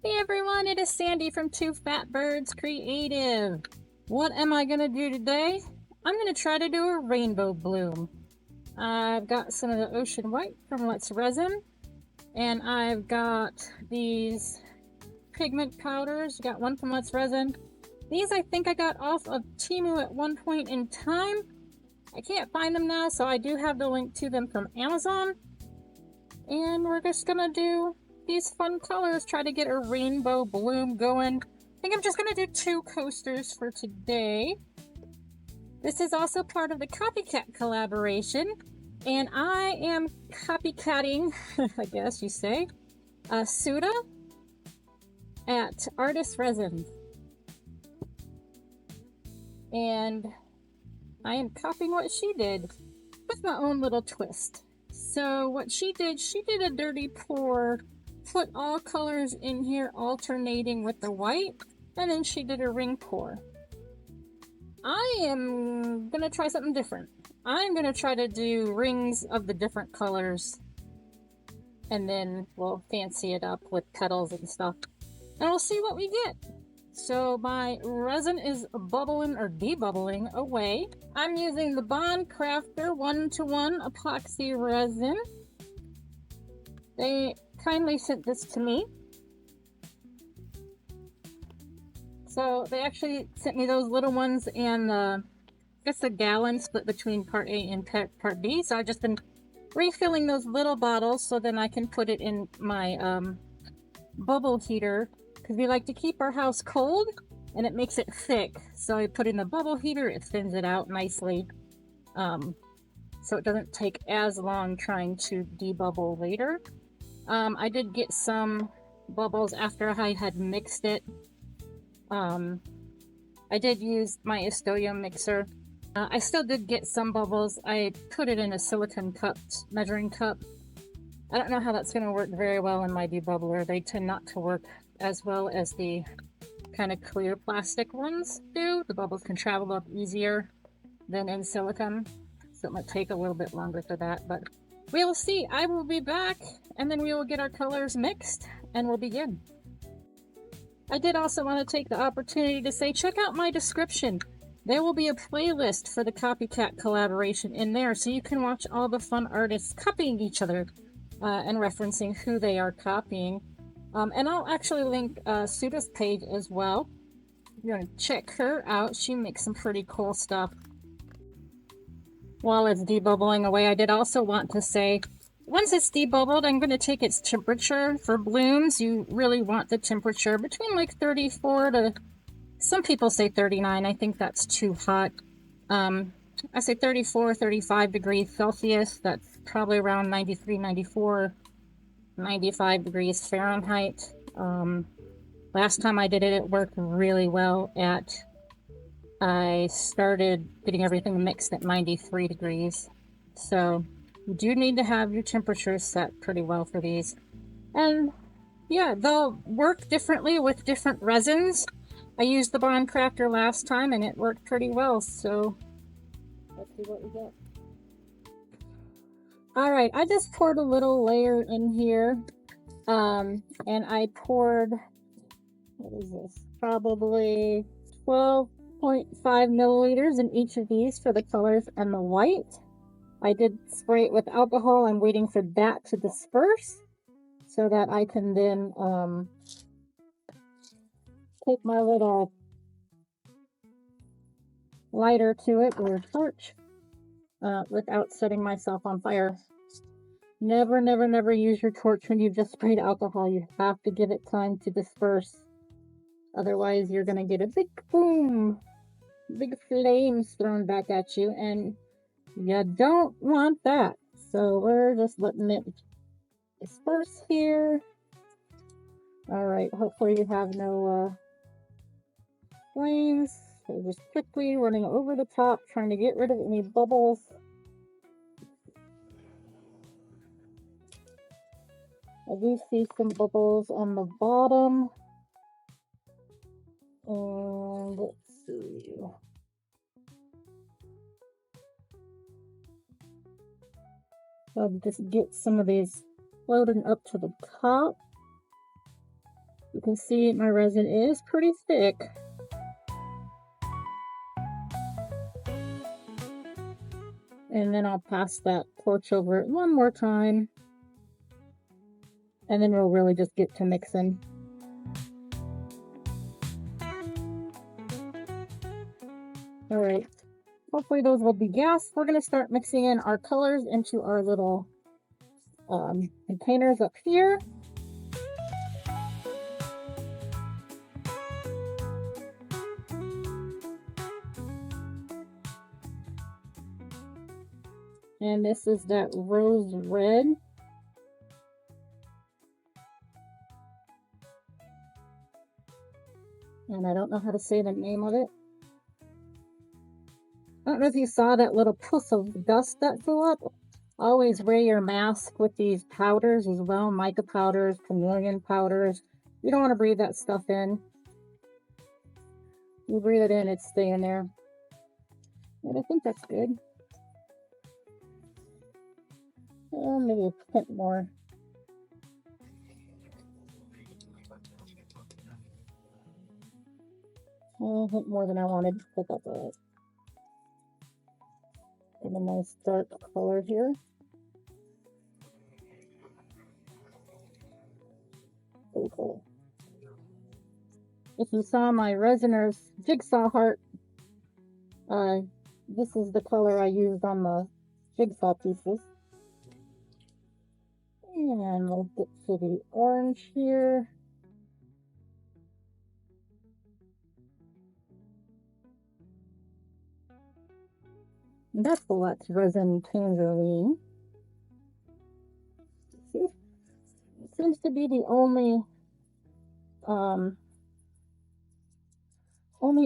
Hey everyone, it is Sandy from Two Fat Birds Creative. What am I gonna do today? I'm gonna try to do a rainbow bloom. I've got some of the ocean white from Let's Resin, and I've got these pigment powders. Got one from Let's Resin. These I think I got off of Temu at one point in time. I can't find them now, so I do have the link to them from Amazon. And we're just gonna do these fun colors, try to get a rainbow bloom going. I think I'm just gonna do 2 coasters for today. This is also part of the CopyCat collaboration, and I am copycatting, I guess you say, Sudha at Artist Resin. And I am copying what she did with my own little twist. So what she did a dirty pour, put all colors in here alternating with the white, and then she did a ring pour. I am gonna try something different. I'm gonna try to do rings of the different colors, and then we'll fancy it up with petals and stuff, and we'll see what we get. So my resin is bubbling or debubbling away. I'm using the Bond Crafter 1-to-1 epoxy resin. They kindly sent this to me. So they actually sent me those little ones and I guess a gallon split between part A and part B. So I've just been refilling those little bottles so then I can put it in my bubble heater, because we like to keep our house cold and it makes it thick. So I put in the bubble heater, it thins it out nicely. So it doesn't take as long trying to debubble later. I did get some bubbles after I had mixed it. I did use my Estoyo mixer. I still did get some bubbles. I put it in a silicone cup, measuring cup. I don't know how that's going to work very well in my debubbler. They tend not to work as well as the kind of clear plastic ones do. The bubbles can travel up easier than in silicone, so it might take a little bit longer for that, but we will see. I will be back, and then we will get our colors mixed, and we'll begin. I did also want to take the opportunity to say, check out my description. There will be a playlist for the CopyCat collaboration in there, so you can watch all the fun artists copying each other and referencing who they are copying. And I'll actually link Sudha's page as well. You're going to check her out. She makes some pretty cool stuff. While it's debubbling away, I did also want to say, once it's debubbled, I'm going to take its temperature. For blooms, you really want the temperature between like 34 to, some people say 39. I think that's too hot. I say 34, 35 degrees Celsius. That's probably around 93, 94, 95 degrees Fahrenheit. Last time I did it, it worked really well at, I started getting everything mixed at 93 degrees. So you do need to have your temperature set pretty well for these. And yeah, they'll work differently with different resins. I used the Bond Crafter last time and it worked pretty well, so let's see what we get. Alright, I just poured a little layer in here, and I poured, what is this, probably 12.5 milliliters in each of these for the colors and the white. I did spray it with alcohol. I'm waiting for that to disperse so that I can then take my little lighter to it or torch without setting myself on fire. Never, never, never use your torch when you've just sprayed alcohol. You have to give it time to disperse. Otherwise, you're going to get a big boom, big flames thrown back at you, and you don't want that. So we're just letting it disperse here. All right, hopefully you have no flames. So just quickly running over the top, trying to get rid of any bubbles. I do see some bubbles on the bottom. And let's see. I'll just get some of these floating up to the top. You can see my resin is pretty thick. And then I'll pass that torch over it one more time. And then we'll really just get to mixing. All right, hopefully those will be gas. We're gonna start mixing in our colors into our little containers up here. And this is that rose red. And I don't know how to say the name of it. I don't know if you saw that little poof of dust that flew up. Always wear your mask with these powders as well. Mica powders, chameleon powders. You don't want to breathe that stuff in. You breathe it in, it's staying there. And I think that's good. Maybe a bit more. A bit more than I wanted, but that's all right. Get a nice dark color here. Very cool. If you saw my Resiner's jigsaw heart, this is the color I used on the jigsaw pieces. And we'll get to the orange here. And that's the Lux Resin Tangerine. See? It seems to be the only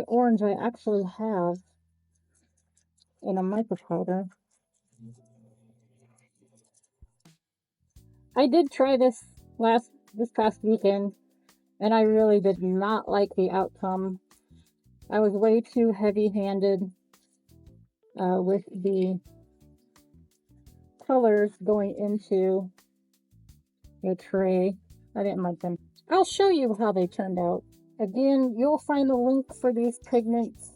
orange I actually have in a micro powder. I did try this past weekend, and I really did not like the outcome. I was way too heavy-handed with the colors going into the tray. I didn't like them. I'll show you how they turned out. Again, you'll find the link for these pigments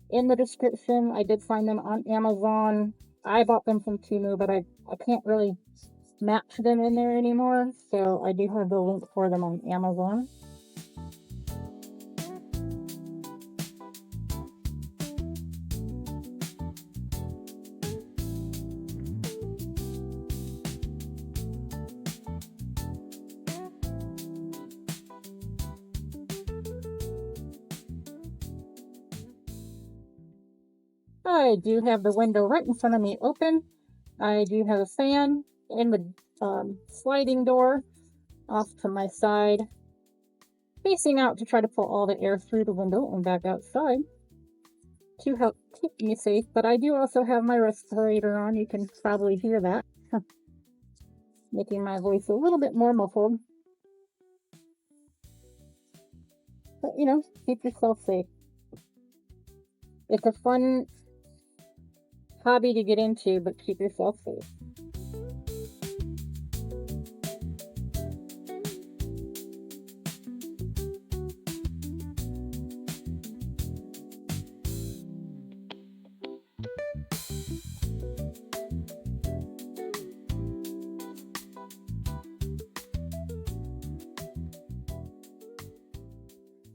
in the description. I did find them on Amazon. I bought them from Temu, but I can't really match them in there anymore, so I do have the link for them on Amazon. I do have the window right in front of me open. I do have a fan in the sliding door off to my side, facing out to try to pull all the air through the window and back outside to help keep me safe. But I do also have my respirator on. You can probably hear that, making my voice a little bit more muffled. But you know, keep yourself safe. It's a fun hobby to get into, but keep yourself safe.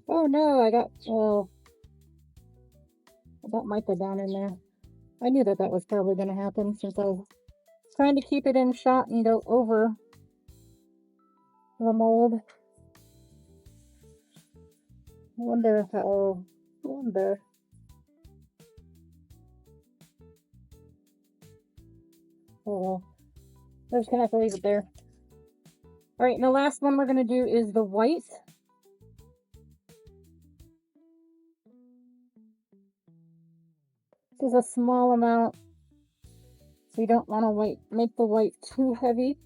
Oh no, I got Mica down in there. I knew that was probably going to happen since I was trying to keep it in shot and go over the mold. I wonder. Oh, we're just gonna have to leave it there. All right, and the last one we're gonna do is the white. This is a small amount. We don't want to make the white too heavy,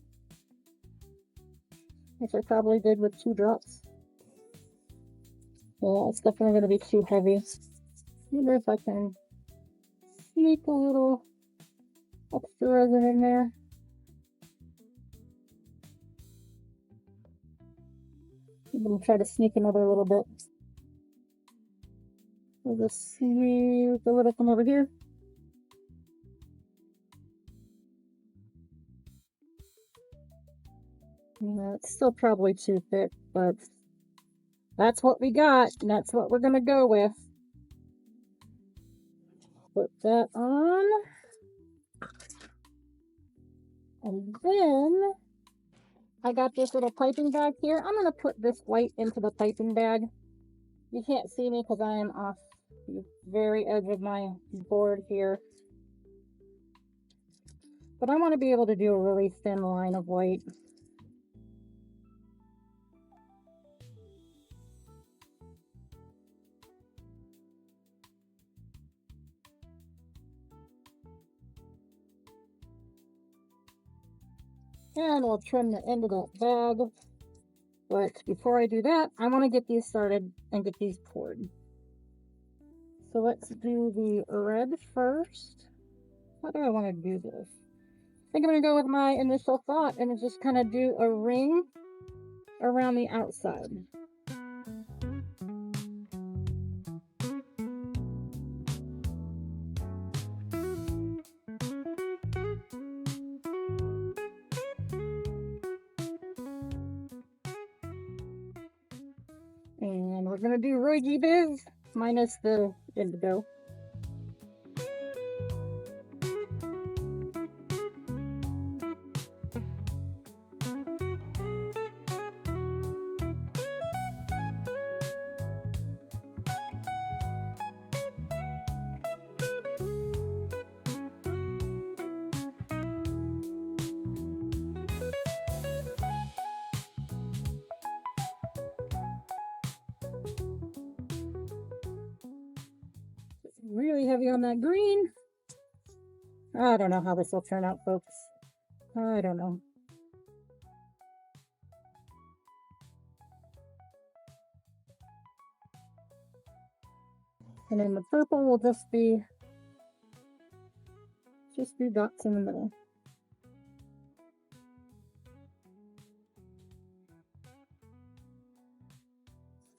which I probably did with 2 drops. Yeah, it's definitely going to be too heavy. I wonder if I can sneak a little extra resin in there. I'm gonna try to sneak another little bit. We'll just see the little from over here. Yeah, it's still probably too thick, but that's what we got, and that's what we're gonna go with. Put that on. And then I got this little piping bag here. I'm gonna put this white into the piping bag. You can't see me because I am off the very edge of my board here. But I want to be able to do a really thin line of white. And we'll trim the end of that bag. But before I do that, I want to get these started and get these poured. So let's do the red first. How do I want to do this? I think I'm going to go with my initial thought and just kind of do a ring around the outside. And we're going to do Roy G. Biz minus the indigo. Really heavy on that green. I don't know how this will turn out, folks. I don't know. And then the purple will just do dots in the middle.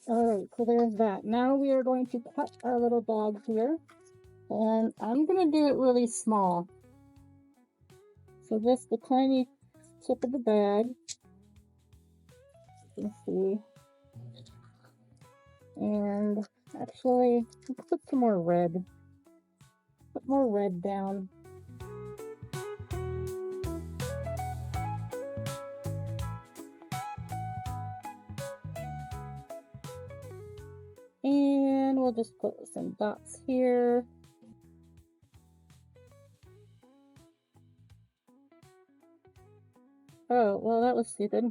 Alright, so there's that. Now we are going to cut our little bag here. And I'm going to do it really small. So just the tiny tip of the bag. You can see. And actually, let's put some more red. Put more red down. And we'll just put some dots here. Oh, well, that was stupid.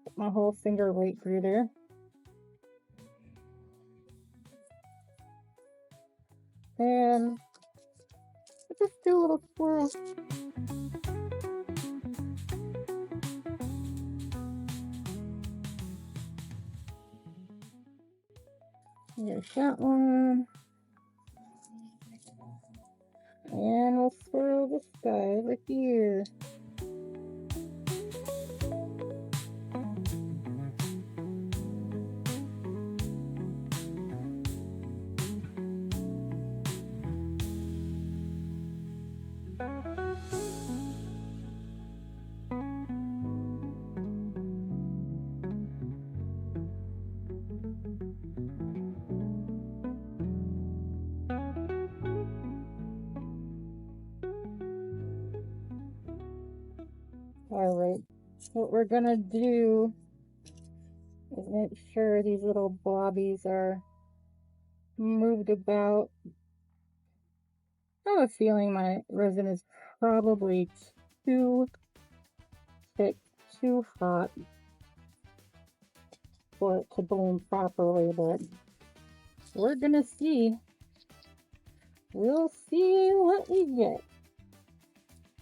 Put my whole finger right through there. And just do a little swirl. There's that one. And we'll swirl this guy over here. Alright, what we're gonna do is make sure these little blobbies are moved about. I have a feeling my resin is probably too thick, too hot for it to bloom properly, but we're gonna see. We'll see what we get.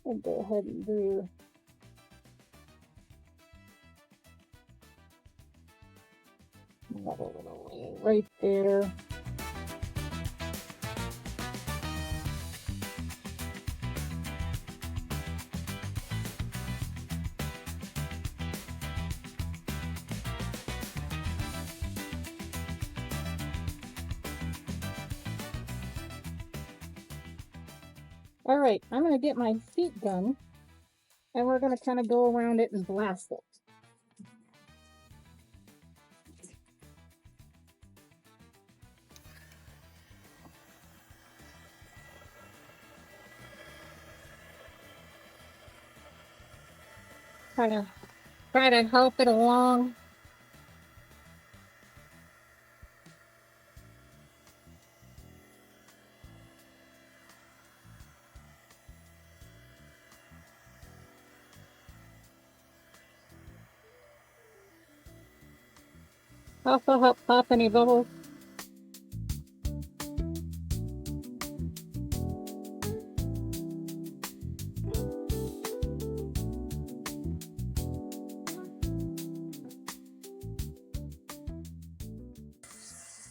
I'll go ahead and do another little way right there. Alright, I'm gonna get my feet done, and we're gonna kind of go around it and blast it. Try to help it along. Also help pop any bubbles.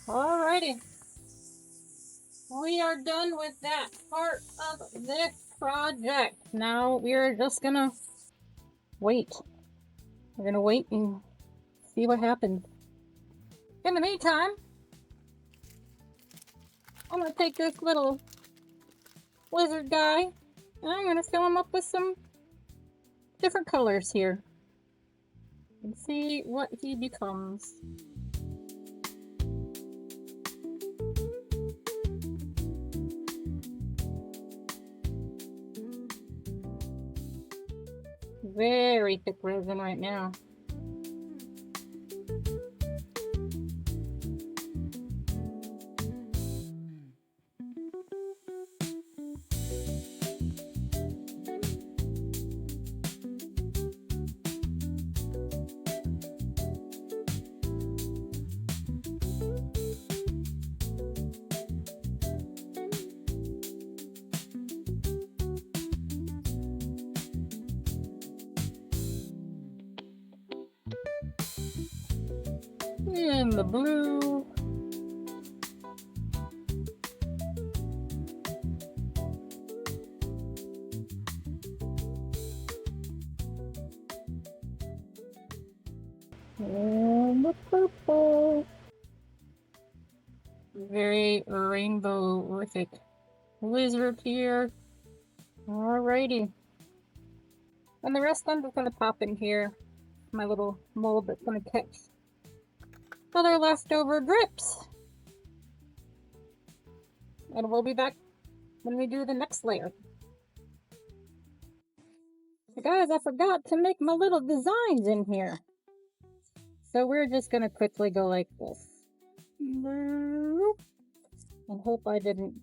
Alrighty. We are done with that part of this project. Now we're just gonna wait. We're gonna wait and see what happens. In the meantime, I'm gonna take this little lizard guy and I'm gonna fill him up with some different colors here and see what he becomes. Very thick resin right now. And the blue. And the purple. Very rainbow-rific lizard here. Alrighty. And the rest I'm just gonna pop in here. My little mold that's gonna catch other leftover drips. And we'll be back when we do the next layer. So guys, I forgot to make my little designs in here. So we're just gonna quickly go like this. And hope I didn't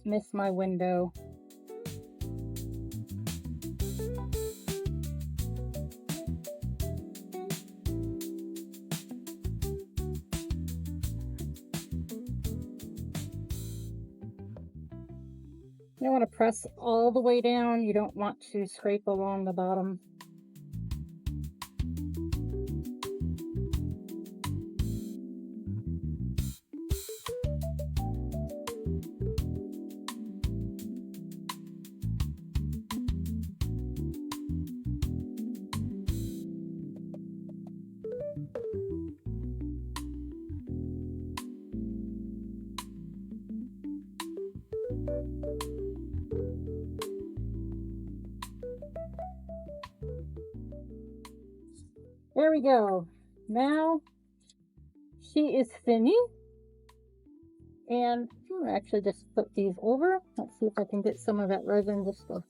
miss my window. You don't want to press all the way down. You don't want to scrape along the bottom. There we go. Now she is finished. And I'm gonna actually just put these over. Let's see if I can get some of that resin just to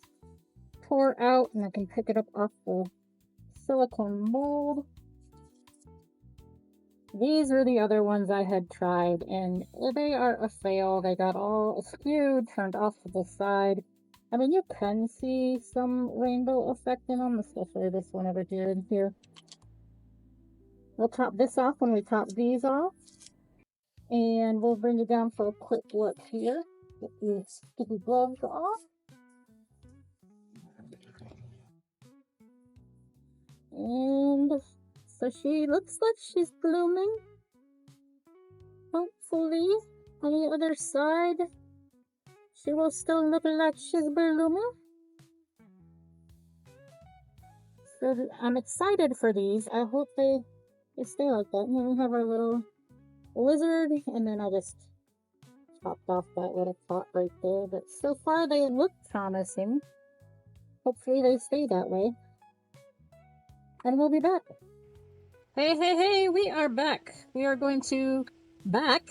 pour out and I can pick it up off the silicone mold. These are the other ones I had tried and they are a fail. They got all askew, turned off to the side. I mean, you can see some rainbow effect in them, especially this one over here. We'll top this off when we top these off. And we'll bring you down for a quick look here. Get these sticky gloves off. And so she looks like she's blooming. Hopefully, on the other side, she will still look like she's blooming. So I'm excited for these. I hope they stay like that. And then we have our little lizard, and then I'll just popped off that little pot right there, but so far they look promising. Hopefully they stay that way. And we'll be back. Hey, hey, hey, we are back. We are going to back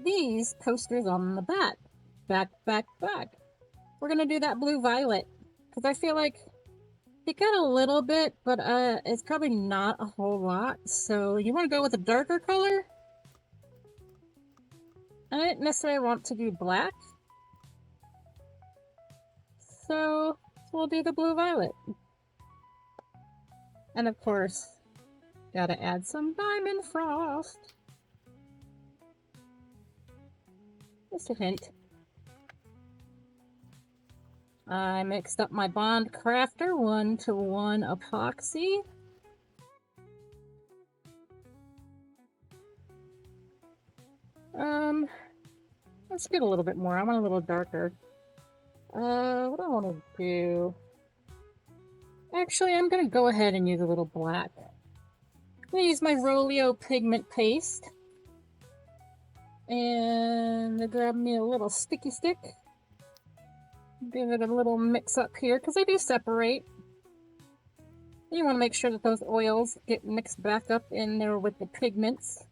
these coasters on the back. Back, back, back. We're going to do that blue violet because I feel like it got a little bit, but it's probably not a whole lot. So you want to go with a darker color? I didn't necessarily want to do black. So we'll do the blue violet. And of course, gotta add some diamond frost. Just a hint. I mixed up my Bond Crafter 1-to-1 epoxy. Let's get a little bit more. I want a little darker. What do I want to do? Actually, I'm gonna go ahead and use a little black. I'm gonna use my Rolio pigment paste. And grab me a little sticky stick. Give it a little mix up here, because they do separate. You want to make sure that those oils get mixed back up in there with the pigments.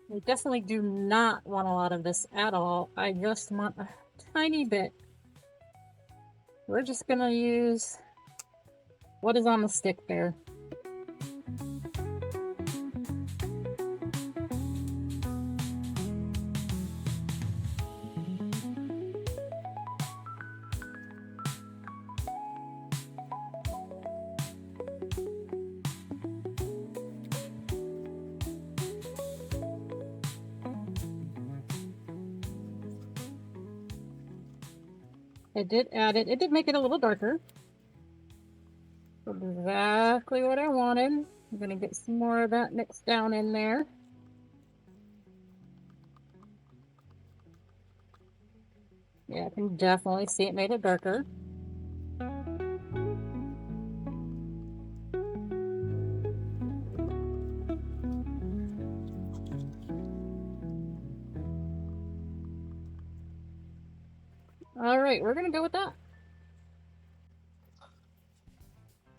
We definitely do not want a lot of this at all. I just want a tiny bit. We're just gonna use what is on the stick there. I did add it. It did make it a little darker. Exactly what I wanted. I'm gonna get some more of that mixed down in there. Yeah, I can definitely see it made it darker. All right, we're gonna go with that.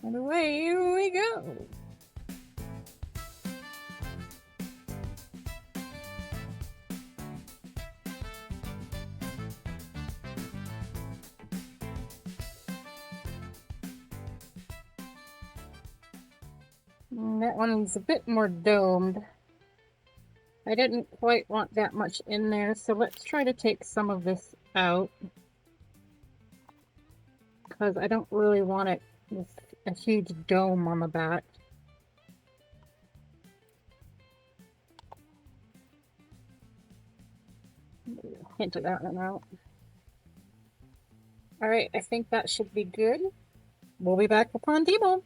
And away we go. That one's a bit more domed. I didn't quite want that much in there, so let's try to take some of this out. Because I don't really want it with a huge dome on the back. Hint of that one out. All right, I think that should be good. We'll be back upon demold.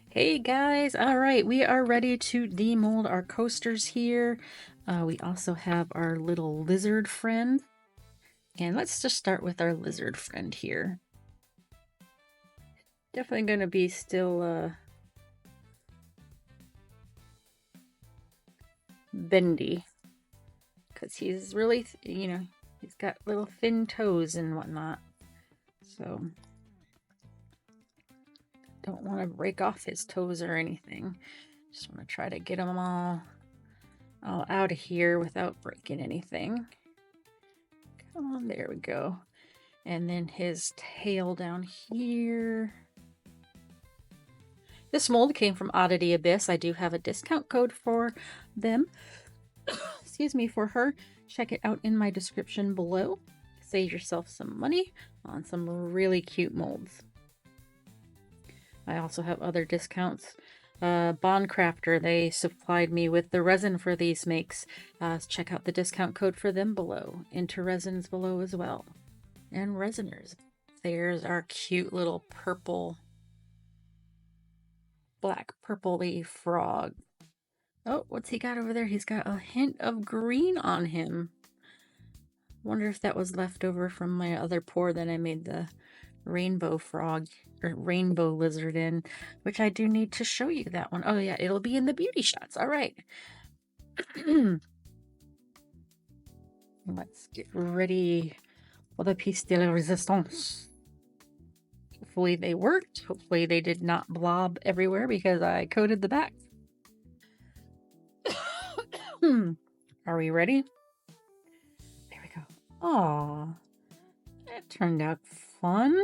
Hey guys, all right, we are ready to demold our coasters here. We also have our little lizard friend. And let's just start with our lizard friend here. Definitely going to be still bendy. Because he's really, you know, he's got little thin toes and whatnot. So don't want to break off his toes or anything. Just want to try to get them all out of here without breaking anything. Come on, there we go. And then his tail down here. This mold came from Oddity Abyss. I do have a discount code for them. Excuse me, for her. Check it out in my description below. Save yourself some money on some really cute molds. I also have other discounts. Bond Crafter, they supplied me with the resin for these makes. Check out the discount code for them below. Enter resins below as well. And resiners. There's our cute little purple, black purpley frog. Oh, what's he got over there? He's got a hint of green on him. Wonder if that was left over from my other pour that I made the rainbow frog or rainbow lizard in, which I do need to show you that one. Oh yeah, it'll be in the beauty shots. All right. Let's get ready for the piece de la resistance. Hopefully they worked. Hopefully they did not blob everywhere because I coated the back. Are we ready? There we go. Aw, that turned out fun.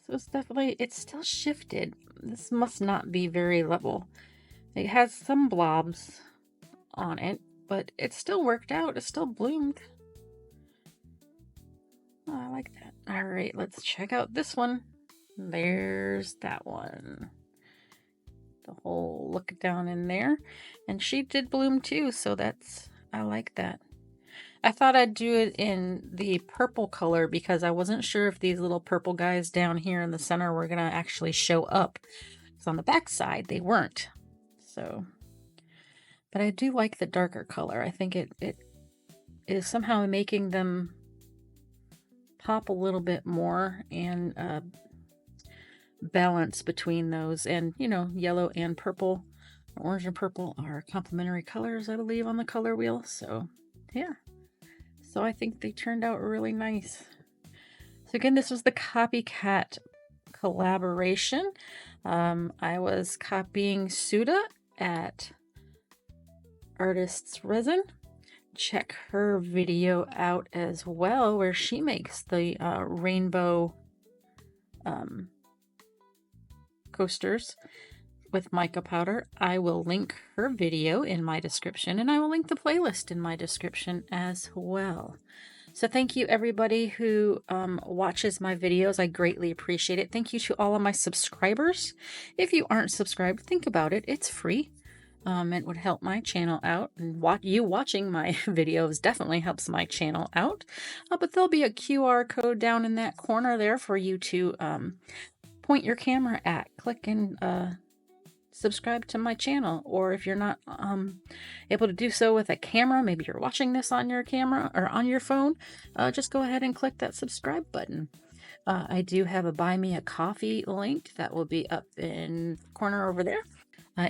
So it's definitely, it's still shifted. This must not be very level. It has some blobs on it, but it still worked out. It still bloomed. Oh, I like that. All right, let's check out this one. There's that one. The whole look down in there. And she did bloom too, so that's, I like that. I thought I'd do it in the purple color because I wasn't sure if these little purple guys down here in the center were gonna actually show up. Because on the back side, they weren't. So, but I do like the darker color. I think it is somehow making them pop a little bit more, and balance between those. And you know, yellow and purple, orange and purple are complementary colors, I believe, on the color wheel. So yeah, so I think they turned out really nice. So again, this was the CopyCat collaboration. I was copying Sudha at Artist's Resin. Check her video out as well, where she makes the rainbow coasters with mica powder. I will link her video in my description, and I will link the playlist in my description as well. So thank you everybody who watches my videos. I greatly appreciate it. Thank you to all of my subscribers. If you aren't subscribed, think about it. It's free. It would help my channel out, and you watching my videos definitely helps my channel out. But there'll be a QR code down in that corner there for you to point your camera at. Click and subscribe to my channel. Or if you're not able to do so with a camera, maybe you're watching this on your camera or on your phone, just go ahead and click that subscribe button. I do have a Buy Me a Coffee link that will be up in the corner over there.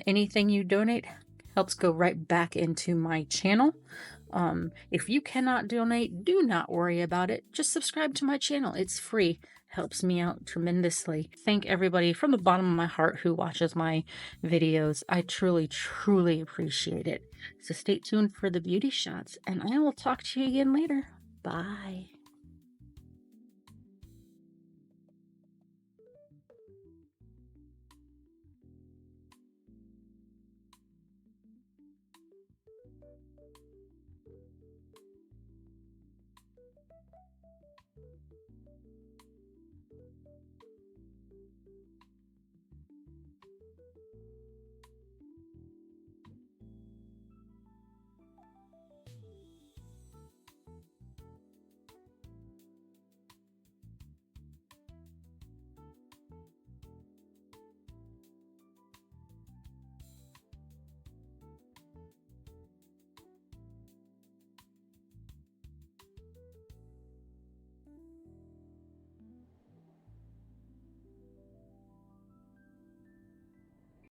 Anything you donate helps go right back into my channel. If you cannot donate, do not worry about it. Just subscribe to my channel. It's free. Helps me out tremendously. Thank everybody from the bottom of my heart who watches my videos. I truly, truly appreciate it. So stay tuned for the beauty shots, and I will talk to you again later. Bye.